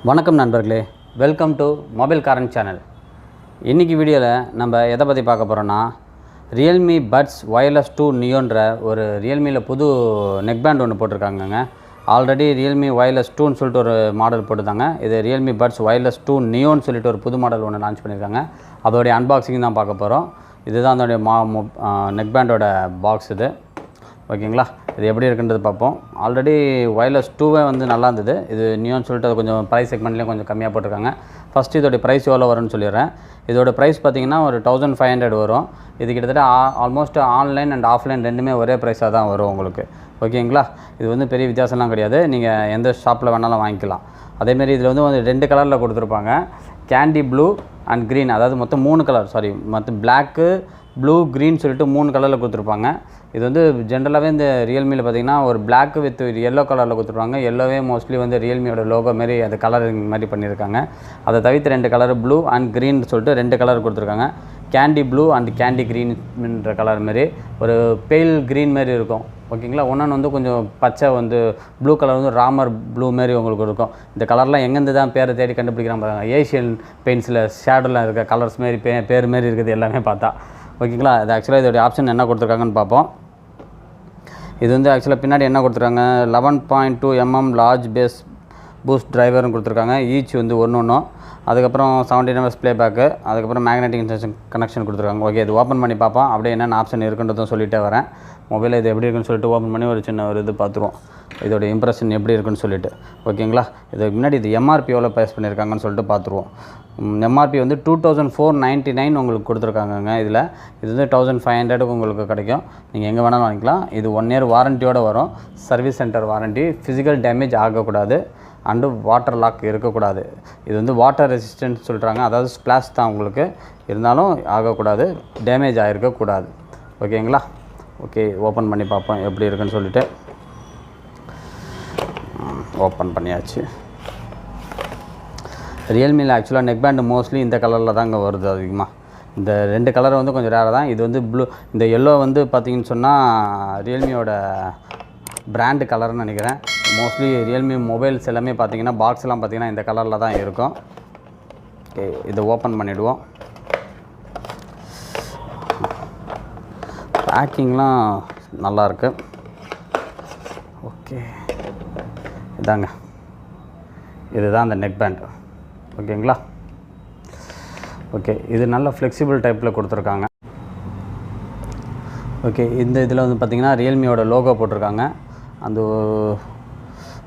வணக்கம் நண்பர்களே, welcome to mobile காரன் சேனல். இன்றைக்கி வீடியோவில் நம்ம எதை பற்றி பார்க்க போகிறோன்னா, ரியல்மி பட்ஸ் ஒயர்லெஸ் 2 நியோன்ற ஒரு ரியல்மியில் புது நெக் பேண்ட் ஒன்று போட்டிருக்காங்கங்க. ஆல்ரெடி ரியல்மி ஒயர்லெஸ் 2ன்னு சொல்லிட்டு ஒரு மாடல் போட்டுருந்தாங்க. இது ரியல்மி பட்ஸ் ஒயர்லெஸ் 2 நியோன்னு சொல்லிட்டு ஒரு புது மாடல் ஒன்று லான்ச் பண்ணியிருக்காங்க. அதோடைய அன்பாக்சிங் தான் பார்க்க போகிறோம். இதுதான் அதோடைய நெக் பேண்டோட பாக்ஸ். இது ஓகேங்களா, இது எப்படி இருக்குன்றது பார்ப்போம். ஆல்ரெடி ஒயர்லெஸ் 2வே வந்து நல்லா இருந்தது. இது நியோன்னு சொல்லிட்டு அது கொஞ்சம் ப்ரைஸ் செக்மெண்ட்லேயும் கொஞ்சம் கம்மியாக போட்டிருக்காங்க. ஃபஸ்ட்டு இதோடைய ப்ரைஸ் எவ்வளோ வரும்னு சொல்லிடுறேன். இதோட ப்ரைஸ் பார்த்திங்கன்னா ஒரு 1500 வரும். இது கிட்டத்தட்ட ஆல்மோஸ்ட் ஆன்லைன் அண்ட் ஆஃப்லைன் ரெண்டுமே ஒரே ப்ரைஸாக தான் வரும் உங்களுக்கு. ஓகேங்களா, இது வந்து பெரிய வித்தியாசம்லாம் கிடையாது. நீங்கள் எந்த ஷாப்பில் வேணாலும் வாங்கிக்கலாம். அதேமாரி இதில் வந்து 2 கலரில் கொடுத்துருப்பாங்க, கேண்டி ப்ளூ அண்ட் க்ரீன். அதாவது மொத்தம் 3 கலர், மொத்தம் பிளாக்கு, ப்ளூ, க்ரீன் சொல்லிட்டு 3 கலரில் கொடுத்துருப்பாங்க. இது வந்து ஜென்ரலாகவே இந்த ரியல்மியில் பார்த்திங்கன்னா ஒரு பிளாக் வித் எல்லோ கலரில் கொடுத்துருப்பாங்க. எல்லோவே மோஸ்ட்லி வந்து ரியல்மியோட லோகோ மாரி அது கலர் மாதிரி பண்ணியிருக்காங்க. அதை தவிர்த்து 2 கலர் ப்ளூ அண்ட் க்ரீன் சொல்லிட்டு 2 கலர் கொடுத்துருக்காங்க. கேண்டி ப்ளூ அண்ட் கேண்டி க்ரீன்ன்ற கலர் மாரி ஒரு பெயில் க்ரீன் மாரி இருக்கும். ஓகேங்களா, ஒன்று வந்து கொஞ்சம் பச்சை வந்து ப்ளூ கலர் வந்து ராமர் ப்ளூ மாரி உங்களுக்கு இருக்கும். இந்த கலர்லாம் எங்கேருந்து தான் பேரை தேடி கண்டுபிடிக்கிறாங்க பாருங்கள். ஏஷியன் பெயிண்ட்ஸில் ஷேடோலாம் இருக்க கலர்ஸ் மாரி பேர் மாரி இருக்குது எல்லாமே பார்த்தா. ஓகேங்களா, இது ஆக்சுவலாக இதோடைய ஆப்ஷன் என்ன கொடுத்துருக்காங்கன்னு பார்ப்போம். இது வந்து ஆக்சுவலாக பின்னாடி என்ன கொடுத்துருக்காங்க, 11.2 mm லார்ஜ் பேஸ் பூஸ்ட் டிரைவர்னு கொடுத்துருக்காங்க. ஈச் வந்து ஒன்று. அதுக்கப்புறம் 17 hours ப்ளேபேக்கு, அதுக்கப்புறம் மேக்னெட்டிக் இன்ஸ்ட்ரக்ஷன் கனெக்ஷன் கொடுத்துருக்காங்க. ஓகே, இது ஓப்பன் பண்ணி பார்ப்போம். அப்படியே என்னென்ன ஆப்ஷன் இருக்குன்றதும் சொல்லிட்டே வரேன். மொபைலில் இது எப்படி இருக்குன்னு சொல்லிட்டு ஓப்பன் பண்ணி ஒரு சின்ன இது பார்த்துருவோம், இதோட இம்ப்ரெஷன் எப்படி இருக்குன்னு சொல்லிட்டு. ஓகேங்களா, இதுக்கு முன்னாடி இது எம்ஆர்பி எவ்வளோ ப்ரைஸ் பண்ணியிருக்காங்கன்னு சொல்லிட்டு பார்த்துருவோம். எம்ஆர்பி வந்து 2499 உங்களுக்கு கொடுத்துருக்காங்கங்க. இது வந்து 1500 உங்களுக்கு கிடைக்கும். நீங்கள் எங்கே வேணாலும் வாங்கிக்கலாம். இது 1 year வாரண்ட்டியோடு வரும். Service centre warranty, physical damage ஆகக்கூடாது அண்டு வாட்டர் லாக் இருக்கக்கூடாது. இது வந்து வாட்டர் ரெசிஸ்டன்ட் சொல்கிறாங்க, அதாவது ஸ்ப்ளாஷ் தான் உங்களுக்கு இருந்தாலும் ஆகக்கூடாது, டேமேஜ் ஆகிருக்கக்கூடாது. ஓகேங்களா, ஓகே, ஓப்பன் பண்ணி பார்ப்போம் எப்படி இருக்குன்னு சொல்லிவிட்டு. ஓப்பன் பண்ணியாச்சு. ரியல்மியில் ஆக்சுவலாக நெக் பேண்டு மோஸ்ட்லி இந்த கலரில் தாங்க வருது அதிகமாக. இந்த 2 கலர் வந்து கொஞ்சம் ரேராக தான். இது வந்து ப்ளூ, இந்த எல்லோ வந்து பார்த்திங்கன்னு சொன்னால் ரியல்மியோட பிராண்டு கலர்னு நினைக்கிறேன். மோஸ்ட்லி ரியல்மி மொபைல்ஸ் எல்லாமே பார்த்திங்கன்னா பாக்ஸ்லாம் பார்த்திங்கன்னா இந்த கலரில் தான் இருக்கும். ஓகே, இதை ஓப்பன் பண்ணிவிடுவோம். பேக்கிங்லாம் நல்லாயிருக்கு. ஓகே, இதாங்க, இதுதான் அந்த நெக் பேண்ட். ஓகேங்களா, ஓகே, இது நல்ல ஃப்ளெக்சிபிள் டைப்பில் கொடுத்துருக்காங்க. ஓகே, இந்த இதில் வந்து பார்த்திங்கன்னா ரியல்மியோட லோகோ போட்டிருக்காங்க. அந்த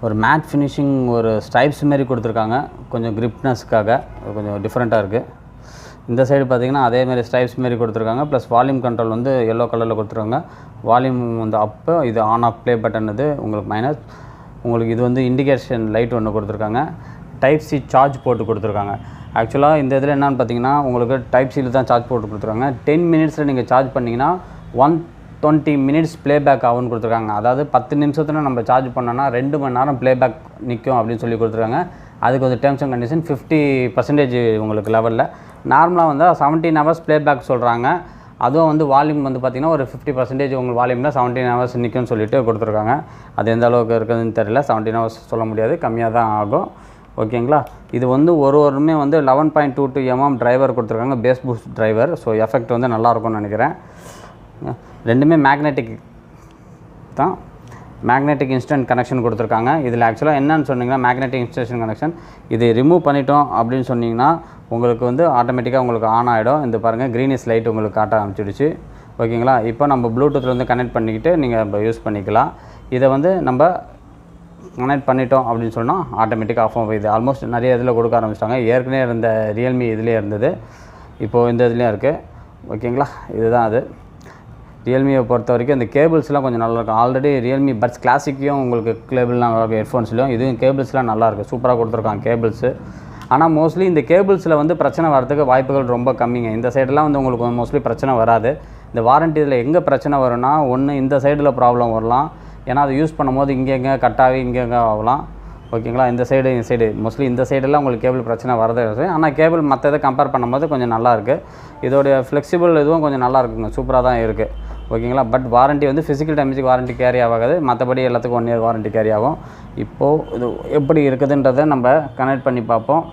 ஒரு மேட் ஃபினிஷிங் ஒரு ஸ்ட்ரைப்ஸ் மாரி கொடுத்துருக்காங்க. கொஞ்சம் கிரிப்னஸ்க்காக கொஞ்சம் டிஃப்ரெண்ட்டாக இருக்குது. இந்த சைடு பார்த்திங்கன்னா அதேமாரி ஸ்ட்ரைப்ஸ் மாரி கொடுத்துருக்காங்க. ப்ளஸ் வால்யூம் கண்ட்ரோல் வந்து எல்லோ கலரில் கொடுத்துருக்காங்க. வால்யூம் வந்து அப்பு, இது ஆன் ஆஃப் ப்ளே பட்டன், இது உங்களுக்கு மைனஸ். உங்களுக்கு இது வந்து இண்டிகேஷன் லைட் ஒன்று கொடுத்துருக்காங்க. டைப் சி சார்ஜ் போட்டு கொடுத்துருக்காங்க. ஆக்சுவலாக இந்த இதில் என்னென்னு பார்த்தீங்கன்னா உங்களுக்கு டைப் சியில் தான் சார்ஜ் போட்டு கொடுத்துருக்காங்க. 10 minutesல நீங்கள் சார்ஜ் பண்ணிங்கன்னா 120 minutes ப்ளேபேக் ஆகும்னு கொடுத்துருக்காங்க. அதாவது 10 நிமிஷத்தில் நம்ம சார்ஜ் பண்ணோன்னா 2 மணி நேரம் ப்ளேபேக் நிற்கும் அப்படின்னு சொல்லி கொடுத்துருக்காங்க. அதுக்கு ஒரு டேர்ம்ஸ் அண்ட் கண்டிஷன் 50% உங்களுக்கு லெவலில். நார்மலாக வந்து 17 hours ப்ளேபேக் சொல்கிறாங்க. அதுவும் வந்து வால்யூம் வந்து பார்த்திங்கன்னா ஒரு 50% உங்களுக்கு வால்யூமில் 17 hours நிற்கும்னு சொல்லிட்டு கொடுத்துருக்காங்க. அது எந்த அளவுக்கு இருக்குதுன்னு தெரியல. 17 hours சொல்ல முடியாது, கம்மியாக தான் ஆகும். ஓகேங்களா, இது வந்து ஒருமே வந்து 11.22 mm டிரைவர் கொடுத்துருக்காங்க, base boost driver. So effect வந்து நல்லாயிருக்கும்னு நினைக்கிறேன். ரெண்டுமே மேக்னெட்டிக் தான். மேக்னெட்டிக் இன்ஸ்டன்ட் கனெக்ஷன் கொடுத்துருக்காங்க. இதில் ஆக்சுவலாக என்னன்னு சொன்னீங்கன்னா மேக்னெட்டிக் இன்ஸ்டன்ட் கனெக்ஷன் இது ரிமூவ் பண்ணிட்டோம் அப்படின்னு சொன்னிங்கன்னா உங்களுக்கு வந்து ஆட்டோமேட்டிக்காக உங்களுக்கு ஆன் ஆகிடும். இந்த பாருங்கள், க்ரீனிஷ் லைட் உங்களுக்கு காட்ட ஆரம்பிச்சிடுச்சு. ஓகேங்களா, இப்போ நம்ம ப்ளூடூத்தில் வந்து கனெக்ட் பண்ணிக்கிட்டு நீங்கள் இப்போ யூஸ் பண்ணிக்கலாம். இதை வந்து நம்ம கனெக்ட் பண்ணிட்டோம் அப்படின்னு சொன்னால் ஆட்டோமேட்டிக்காக ஆஃப் ஆகும். இது ஆல்மோஸ்ட் நிறைய இதில் கொடுக்க ஆரம்பிச்சிட்டாங்க. ஏற்கனவே இருந்த ரியல்மி இதுலேயே இருந்தது, இப்போது இந்த இதுலேயும் இருக்குது. ஓகேங்களா, இதுதான் அது. ரியல்மியை பொறுத்த வரைக்கும் இந்த கேபிள்ஸ்லாம் கொஞ்சம் நல்லாயிருக்கும். ஆல்ரெடி ரியல்மி பட்ஸ் கிளாசிக்கையும் உங்களுக்கு கேபிள்லாம் நல்லாயிருக்கும், ஹெட்ஃபோன்ஸ்லையும். இதுவும் கேபிள்ஸ்லாம் நல்லாயிருக்கு, சூப்பராக கொடுத்துருக்காங்க கேபிள்ஸு. ஆனால் மோஸ்ட்லி இந்த கேபிள்ஸில் வந்து பிரச்சனை வரதுக்கு வாய்ப்புகள் ரொம்ப கம்மிங்க. இந்த சைடெலாம் வந்து உங்களுக்கு மோஸ்ட்லி பிரச்சனை வராது. இந்த வாரண்ட்டி இதில் எங்கே பிரச்சனை வரும்னா, ஒன்று இந்த சைடில் ப்ராப்ளம் வரலாம். ஏன்னா அது யூஸ் பண்ணும்போது இங்கே கட்டாகி இங்கே ஆகலாம். ஓகேங்களா, இந்த சைடு மோஸ்ட்லி இந்த சைடெல்லாம் உங்களுக்கு கேபிள் பிரச்சனை வரதே இருக்குது. ஆனால் கேபிள் மற்ற இதை கம்பேர் பண்ணும்போது கொஞ்சம் நல்லாயிருக்கு. இதோடைய ஃப்ளெக்சிபிள் இதுவும் கொஞ்சம் நல்லா இருக்குங்க, சூப்பராக தான் இருக்குது. ஓகேங்களா. பட் வாரண்ட்டி வந்து ஃபிசிக்கல் டேமேஜுக்கு வாரண்ட்டி கேரி ஆகாது, மற்றபடி எல்லாத்துக்கும் 1 இயர் வாரண்ட்டி கேரி ஆகும். இப்போது இது எப்படி இருக்குதுன்றதை நம்ம கனெக்ட் பண்ணி பார்ப்போம்.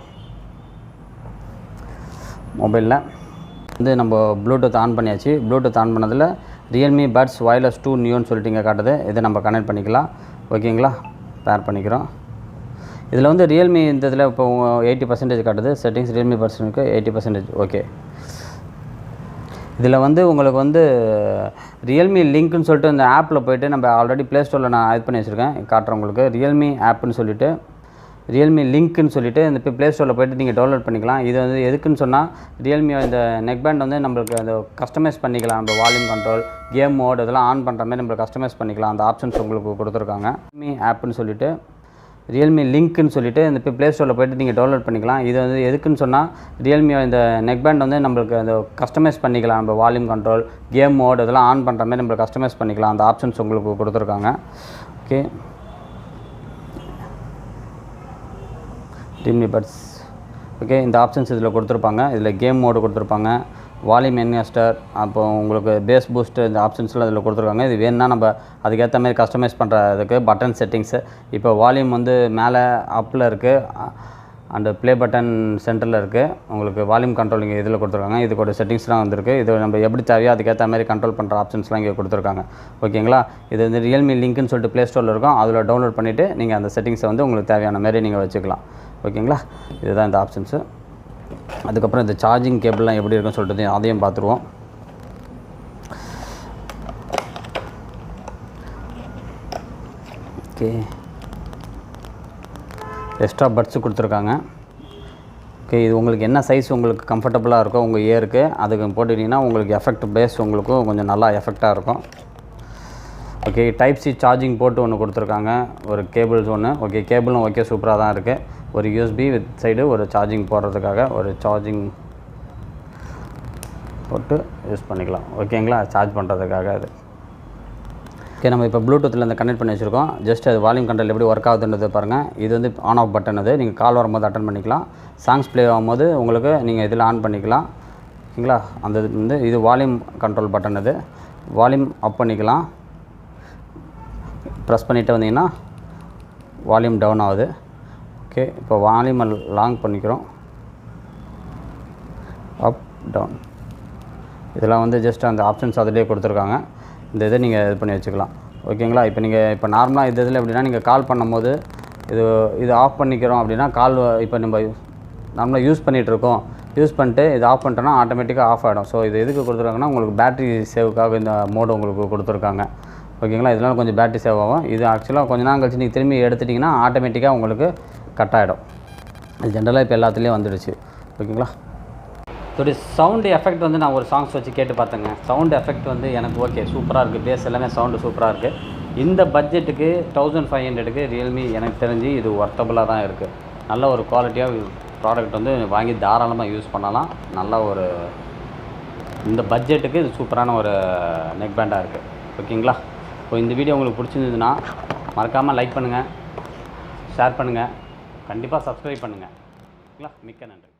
மொபைலில் வந்து நம்ம ப்ளூடூத் ஆன் பண்ணியாச்சு. ப்ளூடூத் ஆன் பண்ணதில் ரியல்மி பட்ஸ் ஒயர்லெஸ் 2 நியோன்னு சொல்லிட்டு இங்கே காட்டுது. இதை நம்ம கனெக்ட் பண்ணிக்கலாம். ஓகேங்களா, பேர் பண்ணிக்கிறோம். இதில் வந்து ரியல்மி இந்த இதில் இப்போ 80% காட்டுது. செட்டிங்ஸ் ரியல்மி பர்சனுக்கு 80%. ஓகே, இதில் வந்து உங்களுக்கு வந்து ரியல்மி லிங்க்னு சொல்லிட்டு இந்த ஆப்பில் போய்ட்டு நம்ம ஆல்ரெடி ப்ளே ஸ்டோரில் நான் இது பண்ணி வச்சுருக்கேன், காட்டுறேன் உங்களுக்கு. ரியல்மி ஆப்னு சொல்லிவிட்டு ரியல்மி லிங்க்னு சொல்லிவிட்டு இந்த ப்ளே ஸ்டோரில் போய்ட்டு நீங்கள் டவுன்லோட் பண்ணிக்கலாம். இது வந்து எதுக்குன்னு சொன்னால் ரியல்மி இந்த நெக் பேண்ட் வந்து நம்மளுக்கு அந்த கஸ்டமைஸ் பண்ணிக்கலாம். நம்ம வால்யூம் கண்ட்ரோல், கேம் மோட் இதெல்லாம் ஆன் பண்ணுற மாதிரி நம்ம கஸ்டமைஸ் பண்ணிக்கலாம். அந்த ஆப்ஷன்ஸ் உங்களுக்கு கொடுத்துருக்காங்க. ரியல்மி ஆப்னு சொல்லிவிட்டு ரியல்மி லிங்க்னு சொல்லிவிட்டு இந்த ப்ளே ஸ்டோரில் போய்ட்டு நீங்கள் டவுன்லோட் பண்ணிக்கலாம். இது வந்து எதுக்குன்னு சொன்னால் ரியல்மி இந்த நெக் பேண்ட் வந்து நம்மளுக்கு அந்த கஸ்டமைஸ் பண்ணிக்கலாம். நம்ம வால்யூம் கண்ட்ரோல், கேம் மோட் இதெல்லாம் ஆன் பண்ணுற மாதிரி நம்ம கஸ்டமைஸ் பண்ணிக்கலாம். அந்த ஆப்ஷன்ஸ் உங்களுக்கு கொடுத்துருக்காங்க. Okay, Realme buds. ஓகே, இந்த ஆப்ஷன்ஸ் இதில் கொடுத்துருப்பாங்க. இதில் கேம் மோடு கொடுத்துருப்பாங்க, வால்யூம் என்ஹான்சர், அப்போ உங்களுக்கு பேஸ் பூஸ்ட்டு, இந்த ஆப்ஷன்ஸ்லாம் இதில் கொடுத்துருக்காங்க. இது வேணும்னா நம்ம அதுக்கேற்ற மாதிரி கஸ்டமைஸ் பண்ணுறதுக்கு பட்டன் செட்டிங்ஸு. இப்போ வால்யூம் வந்து மேலே அப்பில் இருக்குது, அண்டு ப்ளே பட்டன் சென்டரில் இருக்குது. உங்களுக்கு வால்யூம் கண்ட்ரோல் இங்கே இதில் கொடுத்துருக்காங்க. இதுக்கோட செட்டிங்ஸ்லாம் வந்திருக்கு. இது நம்ம எப்படி தேவையோ அதுக்கேற்ற மாதிரி கண்ட்ரோல் பண்ணுற ஆப்ஷன்ஸ்லாம் இங்கே கொடுத்துருக்காங்க. ஓகேங்களா, இது வந்து ரியல்மி லிங்க்னு சொல்லிட்டு ப்ளே ஸ்டோரில் இருக்கும். அதில் டவுன்லோட் பண்ணிவிட்டு நீங்கள் அந்த செட்டிங்ஸை வந்து உங்களுக்கு தேவையான மாதிரி நீங்கள் வச்சுக்கலாம். ஓகேங்களா, இதுதான் இந்த ஆப்ஷன்ஸு. அதுக்கப்புறம் இந்த சார்ஜிங் கேபிள்லாம் எப்படி இருக்குன்னு சொல்லிட்டு அதையும் பார்த்துருவோம். ஓகே, எக்ஸ்ட்ரா பட்ஸு கொடுத்துருக்காங்க. ஓகே, இது உங்களுக்கு என்ன சைஸ் உங்களுக்கு கம்ஃபர்டபுளாக இருக்கோ உங்கள் இயருக்கு அதுக்கு போட்டுக்கிட்டிங்கன்னா உங்களுக்கு எஃபெக்ட் பேஸ் உங்களுக்கும் கொஞ்சம் நல்லா எஃபெக்டாக இருக்கும். ஓகே, டைப் சி சார்ஜிங் போட்டு ஒன்று கொடுத்துருக்காங்க, ஒரு கேபிள்ஸ் ஒன்று. ஓகே, கேபிளும் ஓகே சூப்பராக தான் இருக்குது. ஒரு யூஎஸ்பி வித் சைடு ஒரு சார்ஜிங் போடுறதுக்காக ஒரு சார்ஜிங் போட்டு யூஸ் பண்ணிக்கலாம். ஓகேங்களா, சார்ஜ் பண்ணுறதுக்காக அது. ஓகே, நம்ம இப்போ ப்ளூடூத்தில் இந்த கனெக்ட் பண்ணி வச்சுருக்கோம். ஜஸ்ட் அது வால்யூம் கண்ட்ரோல் எப்படி ஒர்க் ஆகுதுன்றது பாருங்கள். இது வந்து ஆன் ஆஃப் பட்டன். அது நீங்கள் கால் வரும்போது அட்டன் பண்ணிக்கலாம். சாங்ஸ் ப்ளே ஆகும்போது உங்களுக்கு நீங்கள் இதில் ஆன் பண்ணிக்கலாம். ஓகேங்களா, அந்த இது வந்து இது வால்யூம் கண்ட்ரோல் பட்டன். இது வால்யூம் அப் பண்ணிக்கலாம். ப்ரெஸ் பண்ணிவிட்டு வந்தீங்கன்னா வால்யூம் டவுன் ஆகுது. ஓகே, இப்போ வால்யூமை லாங் பண்ணிக்கிறோம். அப் டவுன் இதெல்லாம் வந்து ஜஸ்ட் அந்த ஆப்ஷன்ஸ் அதிலே கொடுத்துருக்காங்க. இந்த இதை நீங்கள் இது பண்ணி வச்சுக்கலாம். ஓகேங்களா, இப்போ நார்மலாக இந்த இதில் எப்படின்னா நீங்கள் கால் பண்ணும்போது இது ஆஃப் பண்ணிக்கிறோம் அப்படின்னா கால் இப்போ நம்ம நார்மலாக யூஸ் பண்ணிகிட்ருக்கோம், யூஸ் பண்ணிட்டு இது ஆஃப் பண்ணிட்டோன்னா ஆட்டோமேட்டிக்காக ஆஃப் ஆகிடும். ஸோ இது எதுக்கு கொடுத்துருக்காங்கன்னா உங்களுக்கு பேட்டரி சேவுக்காக இந்த மோடு உங்களுக்கு கொடுத்துருக்காங்க. ஓகேங்களா, இதனால் கொஞ்சம் பேட்டரி சேவ் ஆகும். இது ஆக்சுவலாக கொஞ்சம் நாள் கழிச்சு நீங்கள் திரும்பி எடுத்துட்டிங்கன்னா ஆட்டோமேட்டிக்காக உங்களுக்கு கட் ஆகிடும். அது ஜென்ரலாக இப்போ எல்லாத்துலேயும் வந்துடுச்சு. ஓகேங்களா, இதோடைய சவுண்டு எஃபெக்ட் வந்து நான் ஒரு சாங்ஸ் வச்சு கேட்டு பார்த்தேங்க. சவுண்டு எஃபெக்ட் வந்து எனக்கு ஓகே சூப்பராக இருக்குது. பேஸ் எல்லாமே சவுண்டு சூப்பராக இருக்குது. இந்த பட்ஜெட்டுக்கு 1500க்கு ரியல்மி எனக்கு தெரிஞ்சு இது ஒர்த்தபுளாக தான் இருக்குது. நல்ல ஒரு குவாலிட்டியாக ப்ராடக்ட் வந்து வாங்கி தாராளமாக யூஸ் பண்ணலாம். நல்ல ஒரு இந்த பட்ஜெட்டுக்கு இது சூப்பரான ஒரு நெக் பேண்டாக இருக்குது. ஓகேங்களா, இப்போ இந்த வீடியோ உங்களுக்கு பிடிச்சிருந்ததுன்னா மறக்காமல் லைக் பண்ணுங்கள், ஷேர் பண்ணுங்கள், கண்டிப்பாக சப்ஸ்கிரைப் பண்ணுங்கள். ஓகேங்களா, மிக்க நன்றி.